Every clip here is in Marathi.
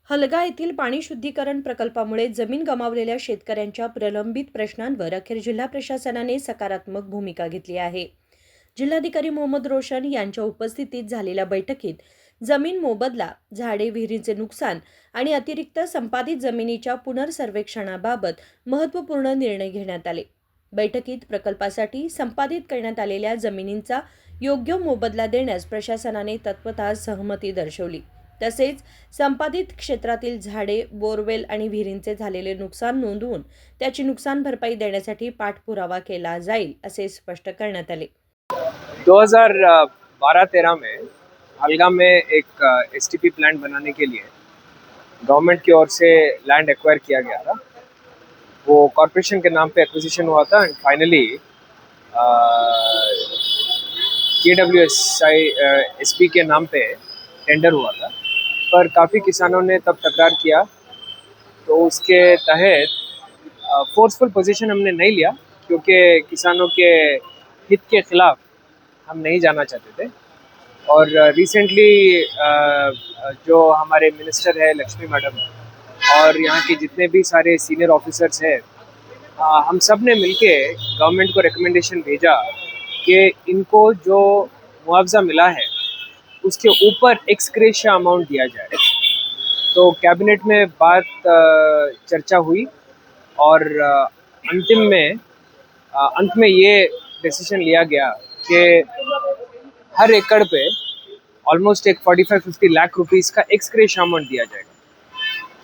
हलगा येथील पाणी शुद्धीकरण प्रकल्पामुळे जमीन गमावलेल्या शेतकऱ्यांच्या प्रलंबित प्रश्नांवर अखेर जिल्हा प्रशासनाने सकारात्मक भूमिका घेतली आहे। जिल्हाधिकारी मोहम्मद रोशन यांच्या उपस्थितीत झालेल्या बैठकीत जमीन मोबदला, झाडे, विहिरींचे नुकसान आणि अतिरिक्त संपादित जमिनीच्या पुनर्सर्वेक्षणाबाबत महत्त्वपूर्ण निर्णय घेण्यात आले। बैठकीत प्रकल्पासाठी संपादित करण्यात आलेल्या जमिनींचा योग्य मोबदला देण्यास प्रशासनाने तत्वतः सहमती दर्शवली। तसेच संपादित क्षेत्रातील झाडे, बोरवेल आणि विहिरींचे झालेले नुकसान नोंदवून त्याची नुकसान भरपाई देण्यासाठी पाठपुरावा केला जाईल असे स्पष्ट करण्यात आले। 2012-13 में हलगा में एक एसटीपी प्लांट बनाने के लिए गवर्नमेंट की ओर से लैंड एक्वायर किया गया था। वो कॉरपोरेशन के नाम पे एक्विजिशन हुआ था एंड फाइनली KWSI SP के नाम पे टेंडर हुआ था, पर काफ़ी किसानों ने तब तकरार किया, तो उसके तहत फोर्सफुल पोजीशन हमने नहीं लिया, क्योंकि किसानों के हित के खिलाफ हम नहीं जाना चाहते थे। और रिसेंटली जो हमारे मिनिस्टर है लक्ष्मी मैडम और यहाँ के जितने भी सारे सीनियर ऑफिसर्स हैं, हम सब ने मिलके गवर्नमेंट को रिकमेंडेशन भेजा कि इनको जो मुआवजा मिला है उसके ऊपर एक्सग्रेशिया अमाउंट दिया जाए। तो कैबिनेट में बात चर्चा हुई और अंत में ये डिसीजन लिया गया कि हर एकड़ पे ऑलमोस्ट एक 45-50 लाख रुपीस का एक्सग्रेशिया अमाउंट दिया जाएगा।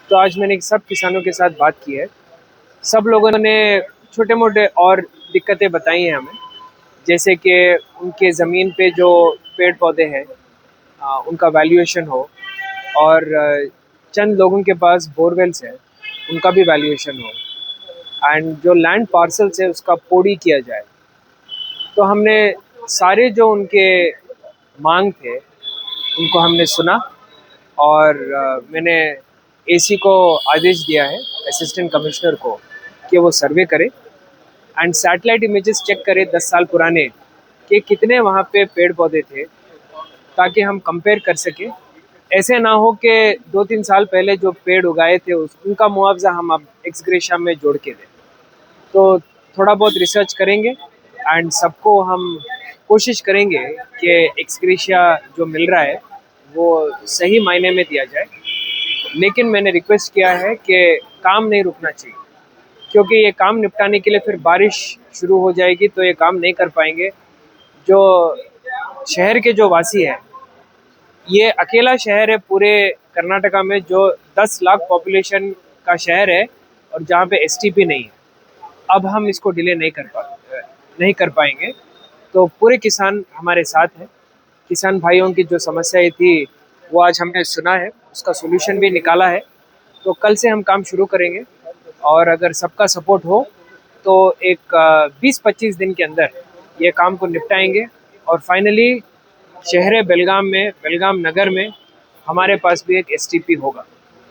तो आज मैंने सब किसानों के साथ बात की है। सब लोगों ने छोटे मोटे और दिक्कतें बताई हैं हमें, जैसे कि उनके ज़मीन पे जो पेड़ पौधे हैं उनका वैल्यूएशन हो, और चंद लोगों के पास बोरवेल्स है उनका भी वैल्यूएशन हो, एंड जो लैंड पार्सल्स है उसका पोड़ी किया जाए। तो हमने सारे जो उनके मांग थे उनको हमने सुना, और मैंने एसी को आदेश दिया है, असिस्टेंट कमिश्नर को, कि वो सर्वे करे एंड सैटेलाइट इमेजेस चेक करे 10 साल पुराने कि कितने वहाँ पे पेड़ पौधे थे, ताकि हम कंपेयर कर सकें। ऐसे ना हो कि 2-3 साल पहले जो पेड़ उगाए थे उनका मुआवजा हम अब एक्सग्रेशिया में जोड़ के दें। तो थोड़ा बहुत रिसर्च करेंगे एंड सबको हम कोशिश करेंगे कि एक्सग्रेशिया जो मिल रहा है वो सही मायने में दिया जाए। लेकिन मैंने रिक्वेस्ट किया है कि काम नहीं रुकना चाहिए, क्योंकि ये काम निपटाने के लिए फिर बारिश शुरू हो जाएगी तो ये काम नहीं कर पाएंगे। जो शहर के जो वासी हैं, ये अकेला शहर है पूरे कर्नाटका में जो 10 लाख पॉपुलेशन का शहर है और जहाँ पे एसटीपी नहीं है। अब हम इसको डिले नहीं कर पाएंगे। तो पूरे किसान हमारे साथ हैं। किसान भाइयों की जो समस्याएं थी वो आज हमने सुना है, उसका सोल्यूशन भी निकाला है। तो कल से हम काम शुरू करेंगे, और अगर सबका सपोर्ट हो तो एक 20-25 दिन के अंदर ये काम को निपटाएंगे, और फाइनली शहर बेलगाम नगर में हमारे पास भी एक एसटीपी होगा।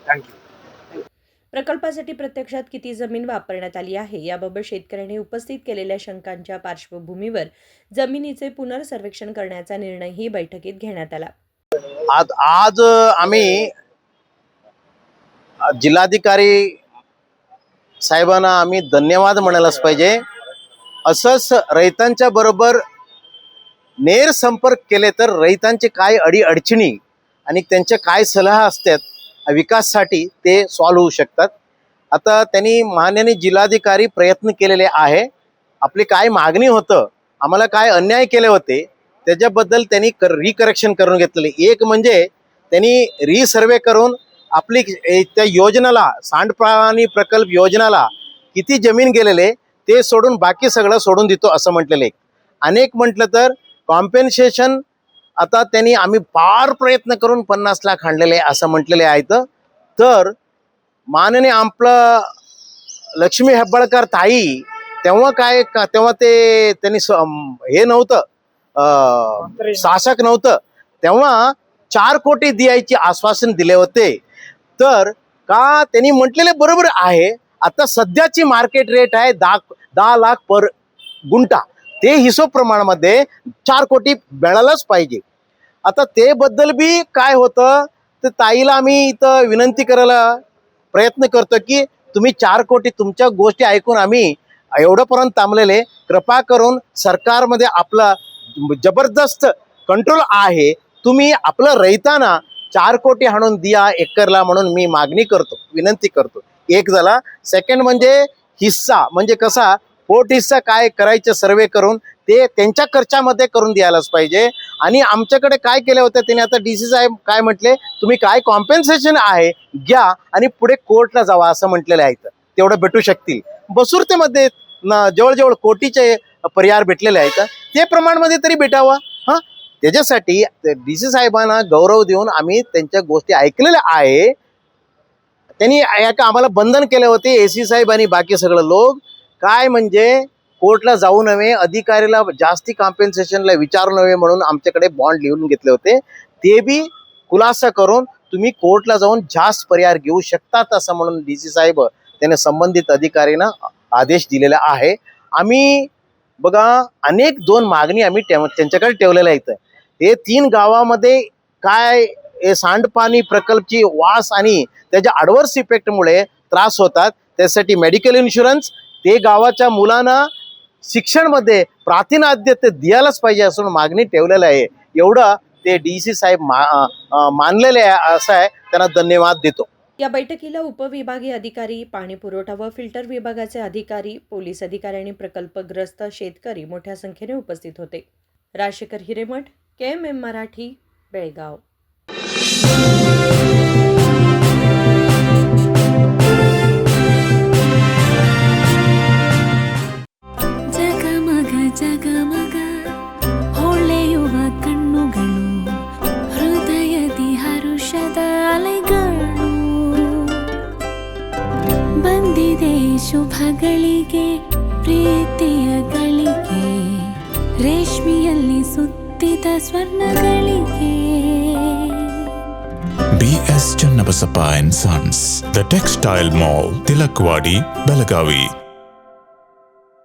Thank you. प्रकल्पासाठी प्रत्यक्षात किती जमीन वापरण्यात आली आहे याबाबत शेतकऱ्यांनी उपस्थित केलेल्या शंकांच्या पार्श्वभूमीवर जमिनीचे पुनर्सर्वेक्षण करण्याचा निर्णयही बैठकीत घेण्यात आला। आज आम्ही जिल्हाधिकारी साहेबांना आम्ही धन्यवाद म्हणायलाच पाहिजे। असंच रैतांच्या बरोबर नेर संपर्क केले तर रैतांचे काय अडीअडचणी आणि त्यांचे काय सल्ला असतात विकासासाठी ते सॉल्व्ह होऊ शकतात। आता त्यांनी माननीय जिल्हाधिकारी प्रयत्न केलेले आहे। आपली काय मागणी होतं, आम्हाला काय अन्याय केले होते त्याच्याबद्दल त्यांनी रिकरेक्शन करून घेतलेले। एक म्हणजे त्यांनी रिसर्वे करून आपली त्या योजनेला, सांडपाणी प्रकल्प योजनेला किती जमीन गेलेले ते सोडून बाकी सगळं सोडून देतो असं म्हटलेले। अनेक म्हटलं तर कॉम्पेन्सेशन आता त्यांनी आम्ही फार प्रयत्न करून 50 लाख आणलेले असं म्हटलेले आहेत। तर माननीय आपलं लक्ष्मी हेब्बाळकर ताई तेव्हा तेव्हा ते त्यांनी हे नव्हतं, शासक नव्हतं तेव्हा 4 कोटी द्यायचे आश्वासन दिले होते। तर का त्यांनी म्हटलेले बरोबर आहे। आता सध्याची मार्केट रेट आहे 10 लाख पर गुंठा, ते हिशोब प्रमाणामध्ये 4 कोटी मिळालंच पाहिजे। आता ते बद्दल बी काय होतं, तर ताईला आम्ही इथं विनंती करायला प्रयत्न करतो की तुम्ही 4 कोटी तुमच्या गोष्टी ऐकून आम्ही एवढंपर्यंत थांबलेले, कृपा करून सरकारमध्ये आपला जबरदस्त कंट्रोल आहे, तुम्ही आपलं रैताना 4 कोटी हाणून द्या एकरला म्हणून मी मागणी करतो, विनंती करतो. एक झाला. सेकंड म्हणजे हिस्सा, म्हणजे कसा पोट हिस्सा काय करायचं सर्वे करून ते त्यांच्या खर्चामध्ये करून द्यायलाच पाहिजे. आणि आमच्याकडे काय केलं होतं त्याने, आता DC साहेब काय म्हटले, तुम्ही काय कॉम्पेन्सेशन आहे घ्या आणि पुढे कोर्टला जावा असं म्हटलेलं आहे. तेवढं भेटू शकतील. बसुर्तेमध्ये जवळजवळ कोटीचे पर्याय भेटलेले आहेत, ते प्रमाणामध्ये तरी भेटावा. हां, त्याच्यासाठी DC साहेबांना गौरव देऊन आम्ही त्यांच्या गोष्टी ऐकलेल्या आहे. त्यांनी आम्हाला बंधन केले होते AC साहेब आणि बाकी सगळं लोक, काय म्हणजे कोर्टला जाऊ नये, अधिकारीला जास्ती कॉम्पेन्सेशनला विचारू नये म्हणून आमच्याकडे बॉन्ड लिहून घेतले होते. ते बी खुलासा करून तुम्ही कोर्टला जाऊन जास्त पर्याय घेऊ शकतात असं म्हणून DC साहेब त्याने संबंधित अधिकाऱ्यांना आदेश दिलेला आहे. आम्ही बघा अनेक 2 मागणी आम्ही त्यांच्याकडे ठेवलेल्या आहेत. हे 3 गावामध्ये काय हे सांडपाणी प्रकल्पची वास आणि त्याच्या ॲडव्हर्स इफेक्टमुळे त्रास होतात. त्यासाठी मेडिकल इन्शुरन्स, ते गावाच्या मुलांना शिक्षणमध्ये प्रातिनिध्य ते द्यायलाच पाहिजे असून मागणी ठेवलेलं आहे. एवढं ते DC साहेब मानलेले आहे, असं आहे. त्यांना धन्यवाद देतो. या बैठकीला उपविभागीय अधिकारी, पाणी पुरवठा व फिल्टर विभागाचे अधिकारी, पोलीस अधिकारी आणि प्रकल्पग्रस्त शेतकरी मोठ्या संख्येने उपस्थित होते. राजशेखर हिरेमठ, KMM मराठी, बेळगाव. ಜಗಮಗ ಜಗಮಗ ಹೊಳೆಯುವ ಕಣ್ಣುಗಳು, ಹೃದಯದಿ ಹರುಷದ ಅಲೆಗಳು, ಬಂದಿದೆ ಶುಭಗಳಿಗೆ ಪ್ರೀತಿಯ ಗಳಿಗೆ, ರೇಷ್ಮೆಯಲ್ಲಿ ಸುತ್ತಿದ ಸ್ವರ್ಣಗಳಿಗೆ. BS Channabasappa and Sons, The Textile Mall, Tilakwadi, Belagavi.